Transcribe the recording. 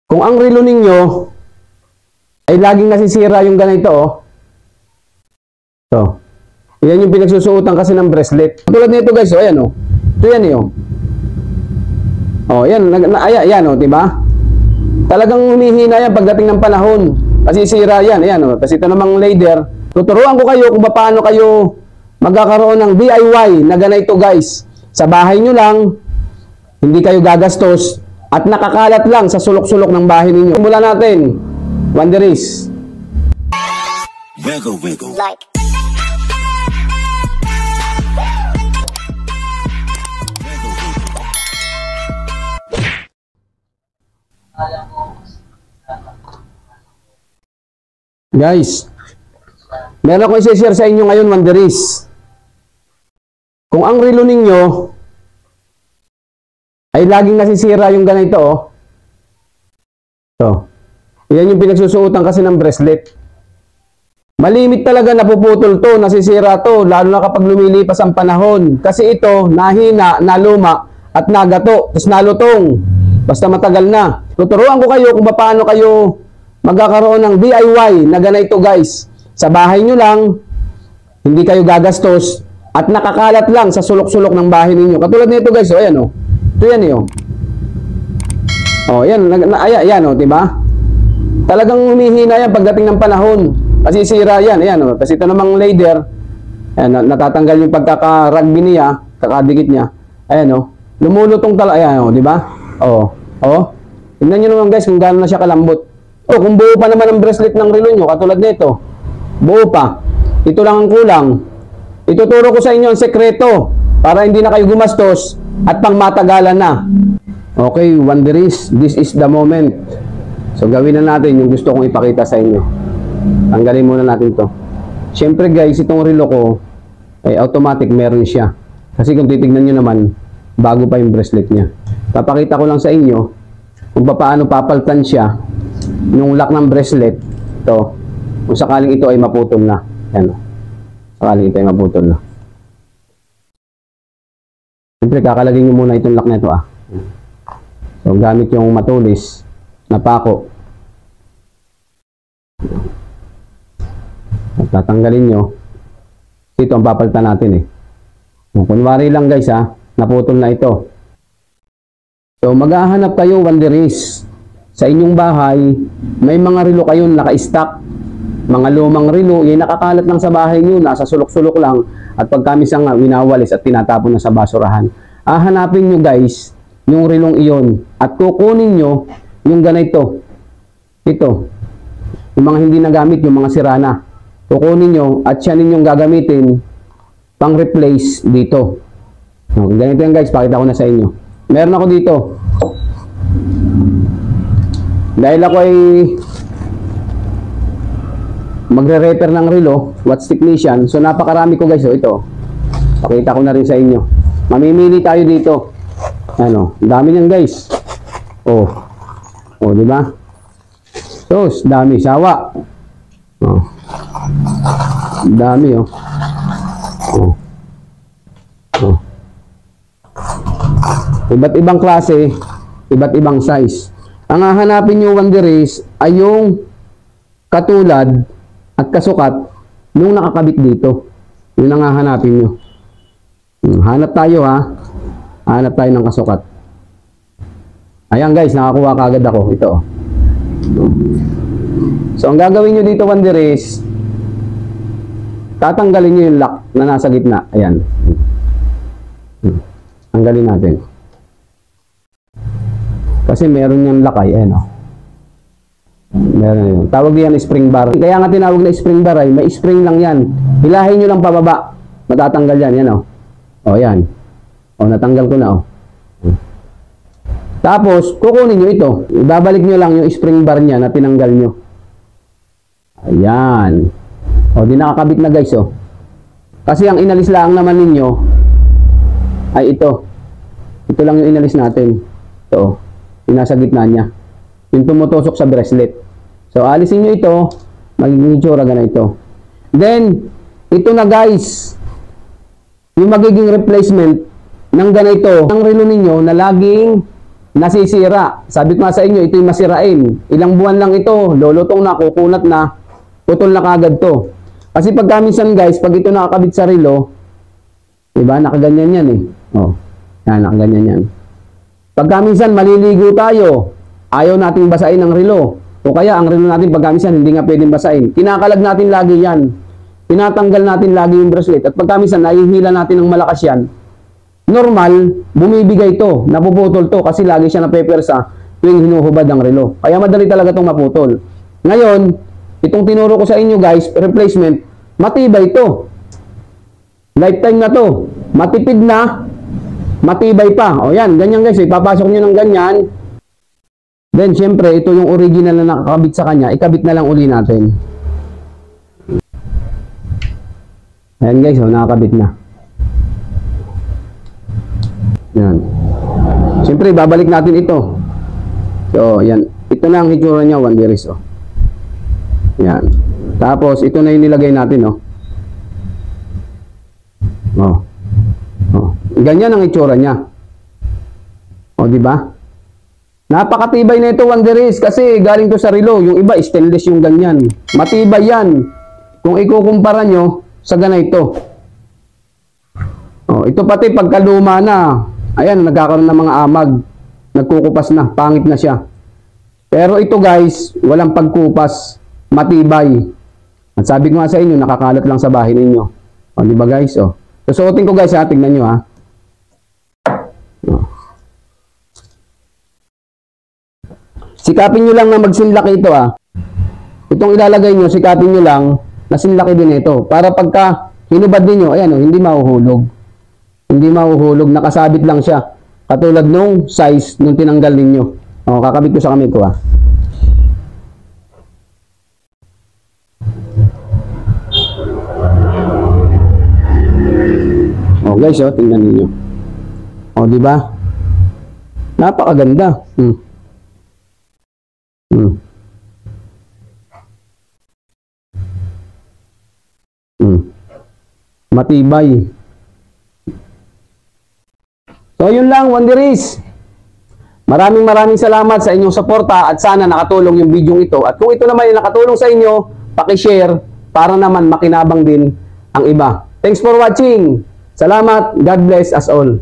Kung ang relo ninyo ay laging nasisira yung ganito, oh. So, yan yung pinagsusuotan kasi ng bracelet. Tulad nito guys, oh, ayan, oh. Ito yan, oh. Oh, yan, yan, oh, diba? Talagang humihina yan pagdating ng panahon. Masisira yan, ayan, oh. Kasi ito namang leather. Tuturuan ko kayo kung paano kayo magkakaroon ng DIY na ganito guys. Sa bahay nyo lang, hindi kayo gagastos, at nakakalat lang sa sulok-sulok ng bahay ninyo. Simulan natin. Wanderies. Wiggle, wiggle. Like. Guys, meron akong i-share sa inyo ngayon, Wanderies. Kung ang relo ninyo ay laging nasisira yung ganito, oh. So, yan yung pinagsusuotan kasi ng bracelet. Malimit talaga napuputol to, nasisira to, lalo na kapag lumilipas ang panahon. Kasi ito, nahina, naluma, at nagato, tapos nalutong. Basta matagal na. Tuturuan ko kayo kung paano kayo magkakaroon ng DIY na ganito guys. Sa bahay nyo lang, hindi kayo gagastos, at nakakalat lang sa sulok-sulok ng bahay ninyo. Katulad nito guys, oh, ayan, oh. Ito yan, oh. Oh, yan, yan, oh, diba? Talagang humihina yan pagdating ng panahon. Masisira yan, ayan, oh. Kasi ito namang leather, ayan, natatanggal yung pagkaka-rugby niya, kakadikit niya. Ayan, oh. Lumulutong talaga, ayan, oh, diba? Oh, oh. Tingnan nyo naman guys kung gaano na siya kalambot. Oh, kung buo pa naman ang bracelet ng relo nyo, katulad nito, buo pa. Ito lang ang kulang. Ituturo ko sa inyo ang sekreto para hindi na kayo gumastos at pangmatagalan na. Okay, Wanderies, this is the moment. So, gawin na natin yung gusto kong ipakita sa inyo. Tanggalin muna natin to. Siyempre guys, itong relo ko, ay automatic meron siya. Kasi kung titignan nyo naman, bago pa yung bracelet niya. Papakita ko lang sa inyo kung paano papaltan siya yung lock ng bracelet. Ito, kung sakaling ito ay maputol na. Yan, sakaling ito ay maputol na. Siyempre, kakalagay nyo muna itong lock na ito, ah. So, gamit yung matulis na pako. At tatanggalin nyo. Ito ang papalitan natin, eh. Kunwari lang guys, ah, naputol na ito. So, maghahanap kayo, Wanderies. Sa inyong bahay, may mga relo kayong naka-stock. Mga lumang relo, yung nakakalat lang sa bahay nyo, nasa sulok-sulok lang, at pagkamisang winawalis at tinatapon na sa basurahan. Hanapin nyo guys, yung relong iyon, at kukunin nyo yung ganito. Ito, yung mga hindi nagamit, yung mga sirana. Kukunin nyo, at siya ninyong gagamitin, pang-replace dito. Ganito yan guys, pakita ko na sa inyo. Meron ako dito. Dahil ako ay magre-repair ng relo, watch technician, so napakarami ko guys, oh, ito. Pakita ko na rin sa inyo. Mamimili tayo dito. Ano, dami niyan guys. Oh. Oh, di ba? So, dami, sawa. Oh. Dami, oh. Oh. Oh. Iba't ibang klase, iba't ibang size. Ang hahanapin nyo, Wanderies, ay yung katulad at kasukat nung nakakabit dito. Yun ang hahanapin nyo. Hanap tayo, ha. Hanap tayo ng kasukat. Ayan guys, nakakuha kagad ako. Ito. So, ang gagawin nyo dito, Wanderies, tatanggalin nyo yung lock na nasa gitna. Ayan. Tanggalin natin. Kasi meron niyang lakay, ayan, oh. Meron yun. Tawag yan spring bar. Kaya nga tinawag na spring bar ay may spring lang yan. Hilahin nyo lang pababa. Matatanggal yan, yan, oh. O, yan. O, natanggal ko na, oh. Tapos, kukunin nyo ito. Ibabalik nyo lang yung spring bar niya na tinanggal nyo. Ayan. O, di nakakabit na guys, oh. Kasi ang inalis lang naman ninyo ay ito. Ito lang yung inalis natin. Ito, oh. Yung nasa gitna niya. Yung tumutusok sa bracelet. So, alisin nyo ito. Magiging itsura ganito. Then, ito na guys. Yung magiging replacement ng ganito. Ang relo ninyo na laging nasisira. Sabi ko nga sa inyo, ito'y masirain. Ilang buwan lang ito, lolotong na, kukunat na, putol na kagad to. Kasi pagka minsan guys, pag ito nakakabit sa relo, diba, nakaganyan yan eh. Oh, yan, nakaganyan yan. Pagka minsan maliligo tayo, ayaw nating basain ang relo. O kaya ang relo natin pagka minsan hindi nga pwedeng basain. Kinakalag natin lagi yan. Tinatanggal natin lagi yung bracelet. At pagka minsan nahihila natin ng malakas yan, normal, bumibigay to, napuputol to kasi lagi siya napepersa tuwing hinuhubad ang relo. Kaya madali talaga itong maputol. Ngayon, itong tinuro ko sa inyo guys, replacement, matibay to. Lifetime na to. Matipid na, matibay pa. O yan, ganyan guys, ipapasok nyo ng ganyan. Then, syempre, ito yung original na nakakabit sa kanya, ikabit na lang uli natin. Ayan guys, oh, nakakabit na. Yan. Siyempre, babalik natin ito. So, yan. Ito na ang hitsura niya, Wanderers, oh. Yan. Tapos, ito na yung nilagay natin, oh. Oh. Oh. Ganyan ang hitsura niya. Oh, di ba? Napakatibay na ito, Wanderers, kasi galing to sa relo. Yung iba, stainless yung ganyan. Matibay yan. Kung ikukumpara nyo sa ganito. Oh, ito pati pagkaluma na. Ayan, nagkakaroon ng mga amag. Nagkukupas na, pangit na siya. Pero ito guys, walang pagkupas, matibay. At sabi ko nga sa inyo, nakakalat lang sa bahay ninyo. O, di ba guys? O. Susuotin ko guys ha, tignan nyo ha. O. Sikapin nyo lang na magsinlaki ito ha. Itong ilalagay nyo, sikapin nyo lang na sinlaki din ito. Para pagka hinubad ninyo, ayan o, hindi mahuhulog. Hindi mahuhulog, nakasabit lang siya. Katulad nung size nung tinanggal ninyo. O, kakabit ko sa kamay ko ha. O guys, o, tingnan niyo. O, di ba? Napakaganda. Matibay. So, yun lang, Wanderers. Maraming salamat sa inyong suporta at sana nakatulong yung video ito. At kung ito naman yung nakatulong sa inyo, paki-share para naman makinabang din ang iba. Thanks for watching. Salamat. God bless us all.